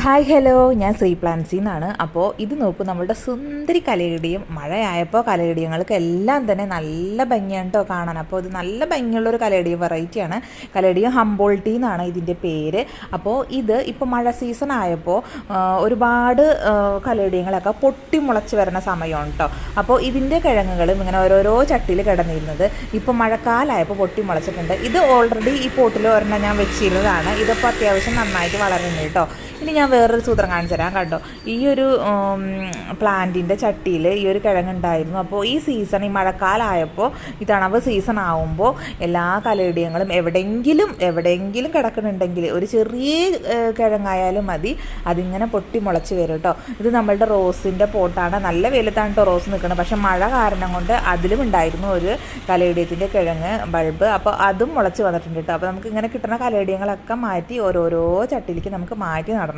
Hi hello, ഞാൻ ശ്രീ പ്ലാൻസിൽ നിന്നാണ്. അപ്പോൾ ഇത് നോക്കൂ, നമ്മളുടെ സുന്ദരി കലയിടിയും. മഴയായപ്പോൾ കലയിടിയങ്ങൾക്ക് എല്ലാം തന്നെ നല്ല ഭംഗിയാണ് കേട്ടോ കാണാൻ. അപ്പോൾ ഇത് നല്ല ഭംഗിയുള്ളൊരു കലയിടിയും വെറൈറ്റിയാണ്. കലയിടിയും ഹംബോൾട്ടി എന്നാണ് ഇതിൻ്റെ പേര്. അപ്പോൾ ഇത് ഇപ്പോൾ മഴ സീസൺ ആയപ്പോൾ ഒരുപാട് കലയിടിയങ്ങളൊക്കെ പൊട്ടി മുളച്ച് വരുന്ന സമയമാണ് കേട്ടോ. അപ്പോൾ ഇതിൻ്റെ കിഴങ്ങുകളും ഇങ്ങനെ ഓരോരോ ചട്ടിയിൽ കിടന്നിരുന്നത് ഇപ്പോൾ മഴക്കാലമായപ്പോൾ പൊട്ടി മുളച്ചിട്ടുണ്ട്. ഇത് ഓൾറെഡി ഈ പോട്ടിൽ ഒരെണ്ണം ഞാൻ വെച്ചിരുന്നതാണ്. ഇതിപ്പോൾ അത്യാവശ്യം നന്നായിട്ട് വളരുന്നുണ്ട് കേട്ടോ. ഇനി ഞാൻ വേറൊരു സൂത്രം കാണിച്ചു തരാം. കണ്ടോ, ഈ ഒരു പ്ലാന്റിൻ്റെ ചട്ടിയിൽ ഈ ഒരു കിഴങ്ങുണ്ടായിരുന്നു. അപ്പോൾ ഈ സീസൺ, ഈ മഴക്കാലമായപ്പോൾ, ഈ തണവ് സീസൺ ആകുമ്പോൾ എല്ലാ കലയിടിയങ്ങളും എവിടെയെങ്കിലും കിടക്കുന്നുണ്ടെങ്കിൽ ഒരു ചെറിയ കിഴങ്ങായാലും മതി, അതിങ്ങനെ പൊട്ടി മുളച്ച് വരും കേട്ടോ. ഇത് നമ്മളുടെ റോസിൻ്റെ പോട്ടാണ്. നല്ല വെയിലത്താണ് കേട്ടോ റോസ് നിൽക്കുന്നത്. പക്ഷെ മഴ കാരണം കൊണ്ട് അതിലും ഉണ്ടായിരുന്നു ഒരു കലയിടിയത്തിൻ്റെ കിഴങ്ങ് ബൾബ്. അപ്പോൾ അതും മുളച്ച് വന്നിട്ടുണ്ട് കേട്ടോ. അപ്പോൾ നമുക്ക് ഇങ്ങനെ കിട്ടുന്ന കലയിടിയങ്ങളൊക്കെ മാറ്റി ഓരോരോ ചട്ടിയിലേക്ക് നമുക്ക് മാറ്റി നടാം